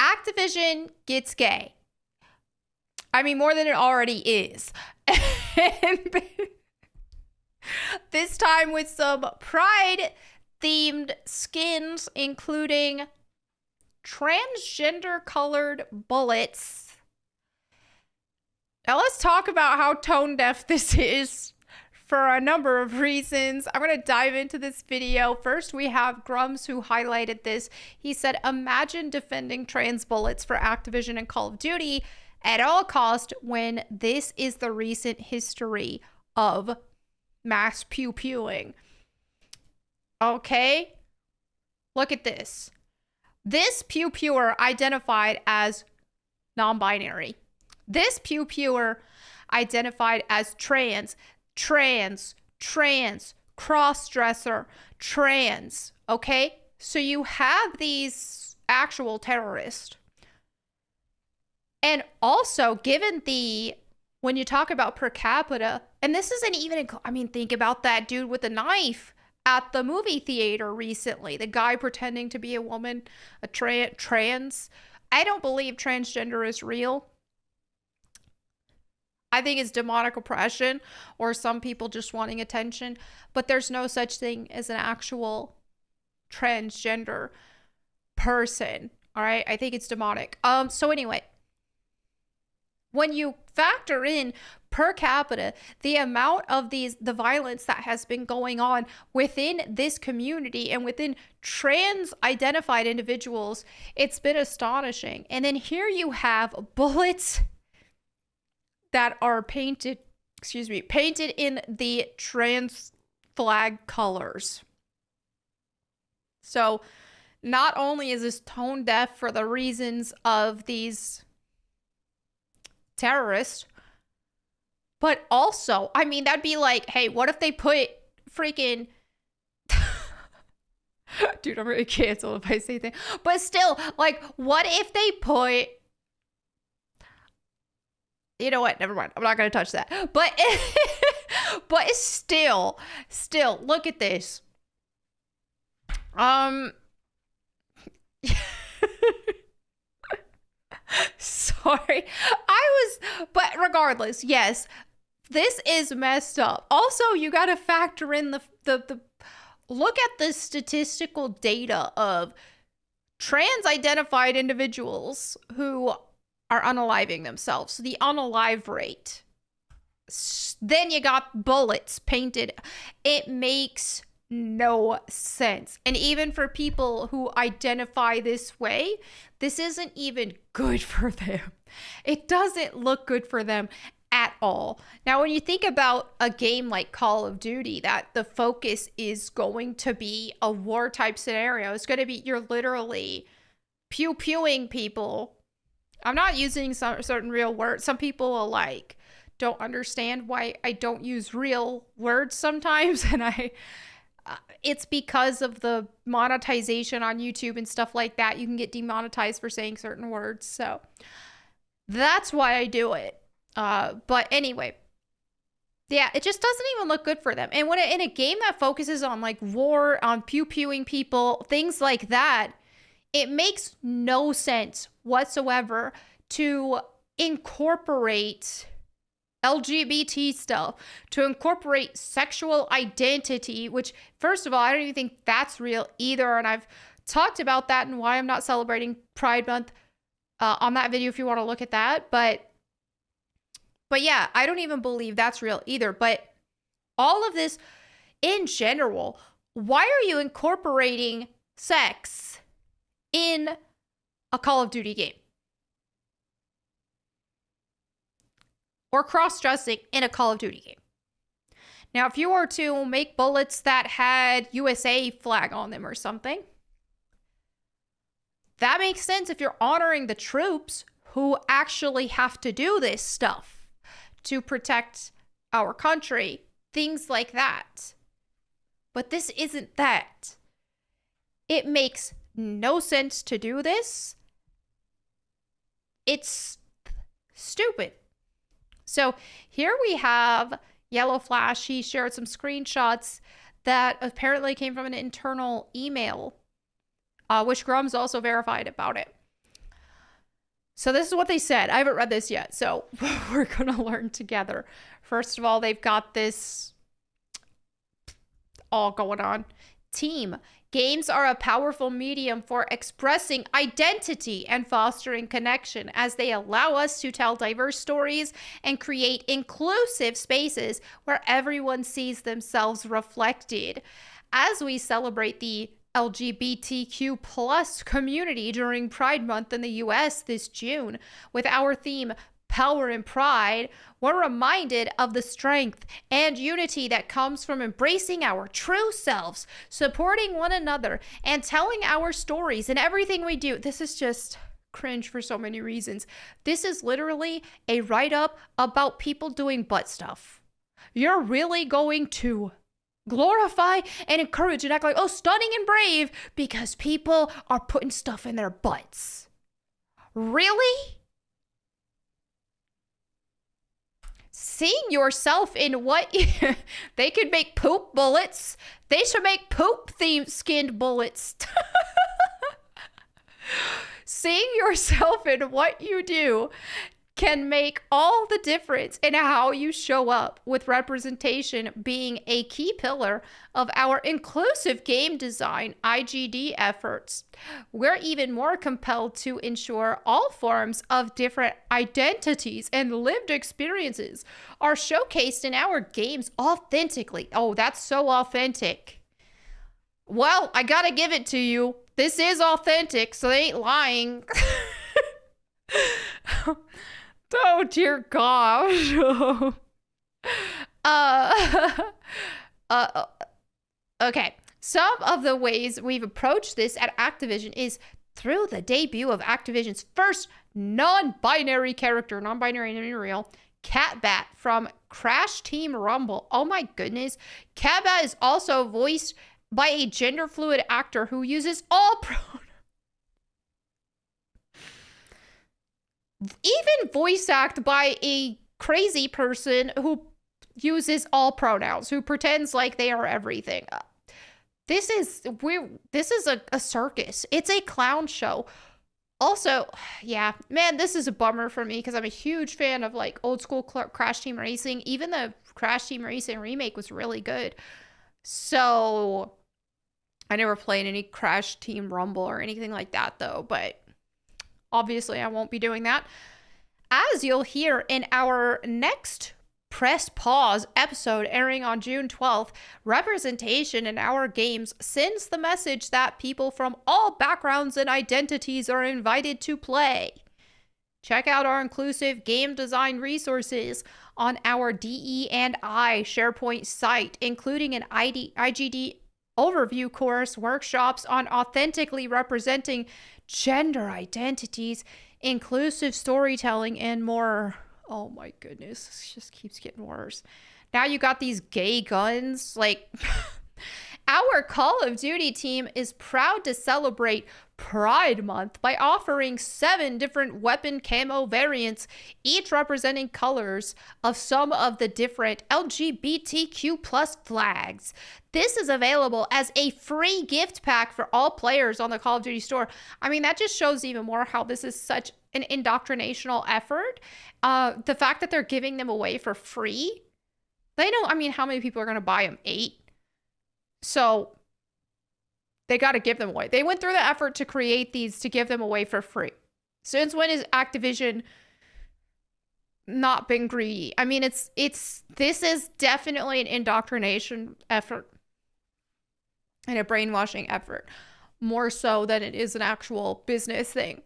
Activision gets gay. I mean, more than it already is. And this time with some pride-themed skins, including transgender-colored bullets. Now let's talk about how tone-deaf this is for a number of reasons. I'm going to dive into this video. First, we have Grums, who highlighted this. He said, imagine defending trans bullets for Activision and Call of Duty at all cost when this is the recent history of mass pew-pewing. Okay? Look at this. This pew-pewer identified as non-binary. This pew-pewer identified as trans, cross-dresser, trans, okay? So you have these actual terrorists. And also, given when you talk about per capita, and this isn't even, I mean, think about that dude with a knife at the movie theater recently. The guy pretending to be a woman, a trans. I don't believe transgender is real. I think it's demonic oppression or some people just wanting attention, but there's no such thing as an actual transgender person. All right. I think it's demonic. So anyway, when you factor in per capita, the amount of the violence that has been going on within this community and within trans identified individuals, it's been astonishing. And then here you have bullets that are painted in the trans flag colors. So not only is this tone deaf for the reasons of these terrorists, but also, I mean, that'd be like, hey, what if they put freaking dude, I'm really canceled if I say that. But still, like, what if they put, you know what? Never mind. I'm not going to touch that. But but still, look at this. Sorry. But regardless, yes, this is messed up. Also, you got to factor in the look at the statistical data of trans identified individuals who are unaliving themselves. So the unalive rate. Then you got bullets painted. It makes no sense. And even for people who identify this way, this isn't even good for them. It doesn't look good for them at all. Now, when you think about a game like Call of Duty, that the focus is going to be a war type scenario, it's going to be, you're literally pew-pewing people. I'm not using some certain real words. Some people will like, don't understand why I don't use real words sometimes. And it's because of the monetization on YouTube and stuff like that. You can get demonetized for saying certain words. So that's why I do it. But anyway, yeah, it just doesn't even look good for them. And when in a game that focuses on like war, on pew-pewing people, things like that, it makes no sense whatsoever to incorporate LGBT stuff, to incorporate sexual identity, which, first of all, I don't even think that's real either. And I've talked about that and why I'm not celebrating Pride Month on that video if you want to look at that. But yeah, I don't even believe that's real either. But all of this in general, why are you incorporating sex in a Call of Duty game? Or cross-dressing in a Call of Duty game. Now, if you were to make bullets that had USA flag on them or something, that makes sense if you're honoring the troops who actually have to do this stuff to protect our country, things like that. But this isn't that. It makes no sense to do this. It's stupid. So here we have Yellow Flash. He shared some screenshots that apparently came from an internal email, which Grum's also verified about it. So this is what they said. I haven't read this yet, so we're going to learn together. First of all, they've got this all going on. Team. Games are a powerful medium for expressing identity and fostering connection as they allow us to tell diverse stories and create inclusive spaces where everyone sees themselves reflected. As we celebrate the LGBTQ plus community during Pride Month in the US this June with our theme Power and Pride, we're reminded of the strength and unity that comes from embracing our true selves, supporting one another, and telling our stories in everything we do. This is just cringe for so many reasons. This is literally a write-up about people doing butt stuff. You're really going to glorify and encourage and act like, oh, stunning and brave because people are putting stuff in their butts. Really? Seeing yourself in what they could make poop bullets. They should make poop themed skinned bullets. Seeing yourself in what you do can make all the difference in how you show up, with representation being a key pillar of our inclusive game design IGD efforts. We're even more compelled to ensure all forms of different identities and lived experiences are showcased in our games authentically. Oh, that's so authentic. Well, I gotta give it to you. This is authentic, so they ain't lying. Oh, dear gosh. Okay. Some of the ways we've approached this at Activision is through the debut of Activision's first non-binary character, non-binary and real, Catbat from Crash Team Rumble. Oh my goodness. Catbat is also voiced by a gender-fluid actor who uses all pronouns. Even voice act by a crazy person who uses all pronouns, who pretends like they are everything. This is a circus. It's a clown show. Also, yeah, man, this is a bummer for me because I'm a huge fan of like old school Crash Team Racing. Even the Crash Team Racing remake was really good. So I never played any Crash Team Rumble or anything like that though, but obviously, I won't be doing that. As you'll hear in our next Press Pause episode airing on June 12th, representation in our games sends the message that people from all backgrounds and identities are invited to play. Check out our inclusive game design resources on our DE&I SharePoint site, including an IGD overview course, workshops on authentically representing gender identities, inclusive storytelling, and more. Oh my goodness, this just keeps getting worse. Now you got these gay guns. Like, our Call of Duty team is proud to celebrate Pride Month by offering 7 different weapon camo variants, each representing colors of some of the different LGBTQ plus flags. This is available as a free gift pack for all players on the Call of Duty store. I mean, that just shows even more how this is such an indoctrinational effort. The fact that they're giving them away for free. They know, I mean, how many people are going to buy them? 8. So they got to give them away. They went through the effort to create these to give them away for free. Since when has Activision not been greedy? I mean, this is definitely an indoctrination effort and a brainwashing effort, more so than it is an actual business thing.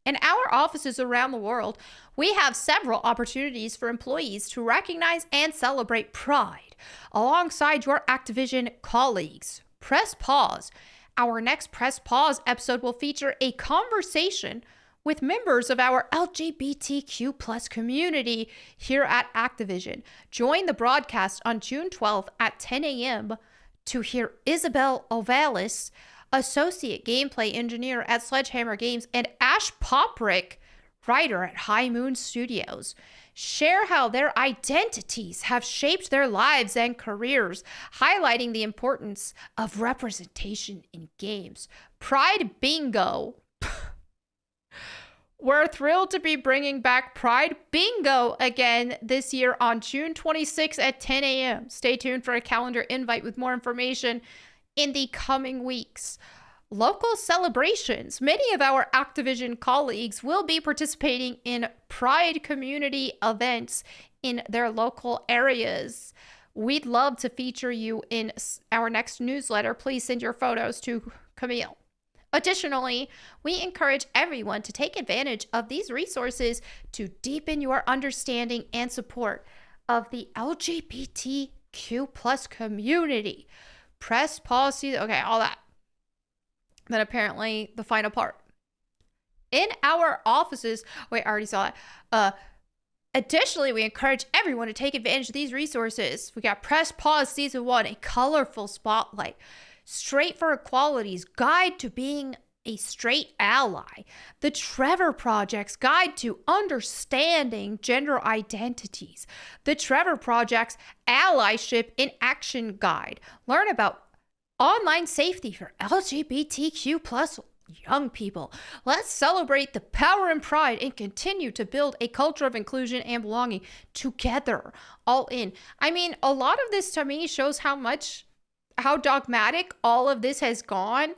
In our offices around the world, we have several opportunities for employees to recognize and celebrate Pride alongside your Activision colleagues. Press Pause. Our next Press Pause episode will feature a conversation with members of our LGBTQ plus community here at Activision. Join the broadcast on June 12th at 10 a.m. to hear Isabel Ovalis, Associate Gameplay Engineer at Sledgehammer Games, and Ash Poprick, writer at High Moon Studios, share how their identities have shaped their lives and careers, highlighting the importance of representation in games. Pride Bingo. We're thrilled to be bringing back Pride Bingo again this year on June 26th at 10 a.m. Stay tuned for a calendar invite with more information in the coming weeks. Local celebrations. Many of our Activision colleagues will be participating in Pride community events in their local areas. We'd love to feature you in our next newsletter. Please send your photos to Camille. Additionally, we encourage everyone to take advantage of these resources to deepen your understanding and support of the LGBTQ plus community. Press pause, okay, all that. Then apparently the final part. In our offices, wait, I already saw that. Additionally, we encourage everyone to take advantage of these resources. We got Press Pause Season 1, a colorful spotlight. Straight for Equality's Guide to Being a Straight Ally. The Trevor Project's Guide to Understanding Gender Identities. The Trevor Project's Allyship in Action Guide. Learn about online safety for LGBTQ plus young people. Let's celebrate the power and pride and continue to build a culture of inclusion and belonging together, all in. I mean, a lot of this to me shows how dogmatic all of this has gone.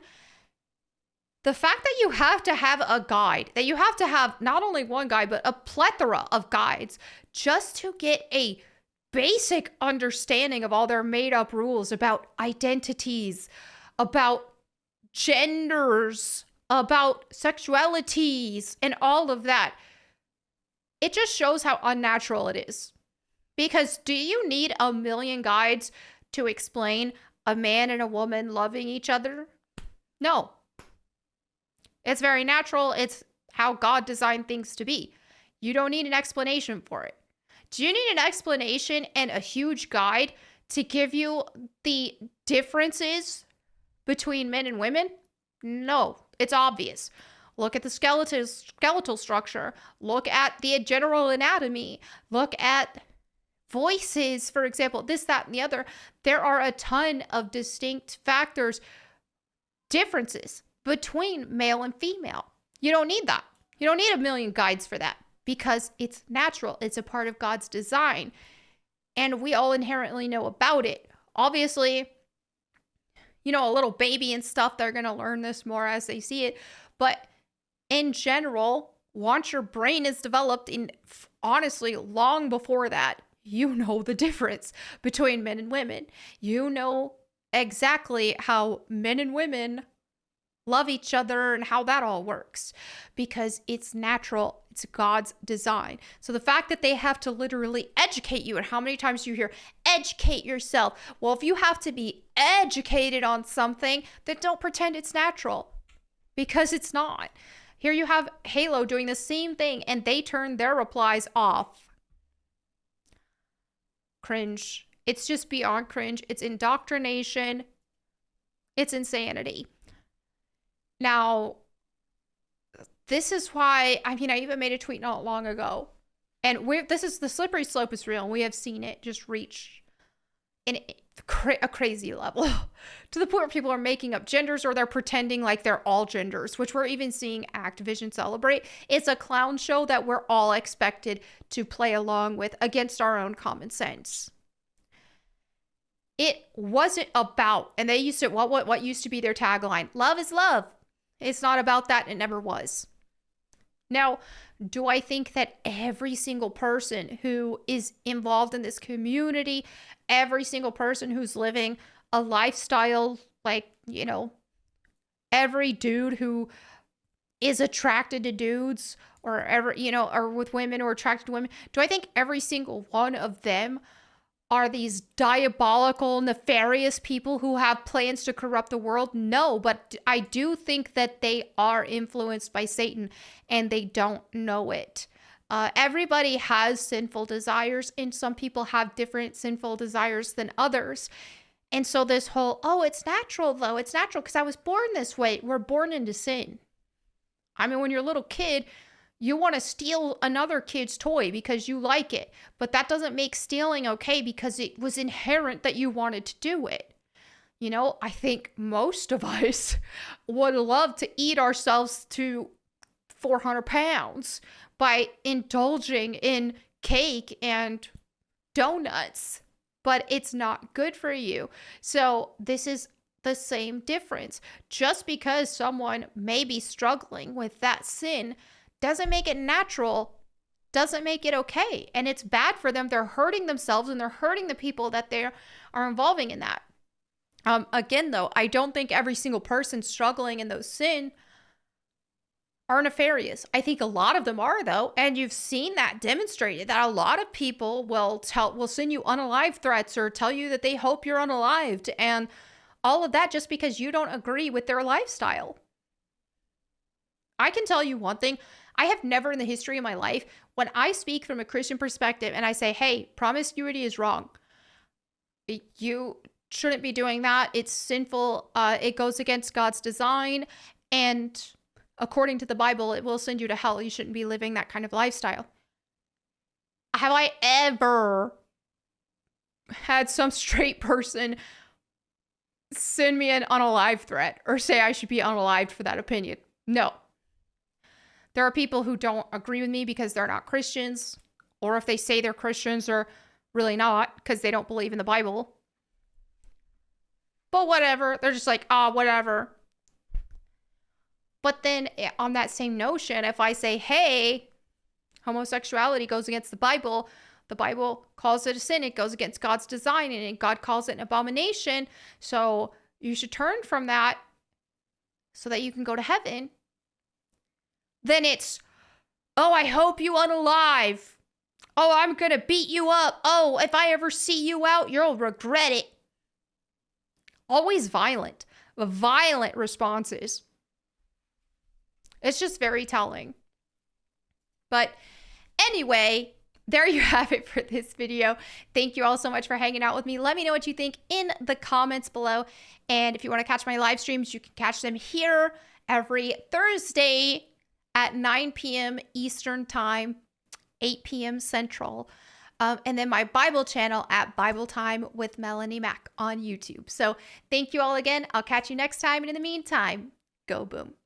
The fact that you have to have a guide, that you have to have not only one guide, but a plethora of guides just to get a basic understanding of all their made up rules about identities, about genders, about sexualities, and all of that. It just shows how unnatural it is. Because do you need a million guides to explain a man and a woman loving each other? No. It's very natural. It's how God designed things to be. You don't need an explanation for it. Do you need an explanation and a huge guide to give you the differences between men and women? No, it's obvious. Look at the skeletal structure. Look at the general anatomy. Look at voices, for example, this, that, and the other. There are a ton of distinct factors, differences between male and female. You don't need that. You don't need a million guides for that because it's natural. It's a part of God's design. And we all inherently know about it. Obviously, you know, a little baby and stuff, they're going to learn this more as they see it. But in general, once your brain is developed, in honestly, long before that, you know the difference between men and women. You know exactly how men and women love each other and how that all works because it's natural. It's God's design. So the fact that they have to literally educate you, and how many times do you hear educate yourself? Well, if you have to be educated on something, then don't pretend it's natural because it's not. Here you have Halo doing the same thing and they turn their replies off. Cringe. It's just beyond cringe. It's indoctrination. It's insanity. Now, this is why, I even made a tweet not long ago, and this is the slippery slope is real, and we have seen it just reach a crazy level to the point where people are making up genders or they're pretending like they're all genders, which we're even seeing Activision celebrate. It's a clown show that we're all expected to play along with against our own common sense. It wasn't about, and they used to, what used to be their tagline, love is love. It's not about that. It never was. Now, do I think that every single person who is involved in this community, every single person who's living a lifestyle like, every dude who is attracted to dudes or or with women or attracted to women, do I think every single one of them are these diabolical, nefarious people who have plans to corrupt the world? No, but I do think that they are influenced by Satan and they don't know it. Everybody has sinful desires, and some people have different sinful desires than others. And so this whole, it's natural though. It's natural because I was born this way. We're born into sin. When you're a little kid, you want to steal another kid's toy because you like it. But that doesn't make stealing okay because it was inherent that you wanted to do it. I think most of us would love to eat ourselves to 400 pounds by indulging in cake and donuts, but it's not good for you. So this is the same difference. Just because someone may be struggling with that sin doesn't make it natural, doesn't make it okay. And it's bad for them. They're hurting themselves and they're hurting the people that they are involving in that. Again, though, I don't think every single person struggling in those sin are nefarious. I think a lot of them are, though, and you've seen that demonstrated, that a lot of people will send you unalive threats or tell you that they hope you're unalived and all of that just because you don't agree with their lifestyle. I can tell you one thing. I have never in the history of my life, when I speak from a Christian perspective and I say, hey, promiscuity is wrong. You shouldn't be doing that. It's sinful. It goes against God's design. And according to the Bible, it will send you to hell. You shouldn't be living that kind of lifestyle. Have I ever had some straight person send me an unalive threat or say I should be unalived for that opinion? No. There are people who don't agree with me because they're not Christians, or if they say they're Christians, they're really not because they don't believe in the Bible. But whatever. They're just like, whatever. But then on that same notion, if I say, hey, homosexuality goes against the Bible calls it a sin. It goes against God's design and God calls it an abomination. So you should turn from that so that you can go to heaven. Then it's, I hope you unalive. I'm going to beat you up. If I ever see you out, you'll regret it. Always violent responses. It's just very telling. But anyway, there you have it for this video. Thank you all so much for hanging out with me. Let me know what you think in the comments below. And if you want to catch my live streams, you can catch them here every Thursday at 9 p.m. Eastern Time, 8 p.m. Central. And then my Bible channel at Bible Time with Melanie Mack on YouTube. So thank you all again. I'll catch you next time. And in the meantime, go boom.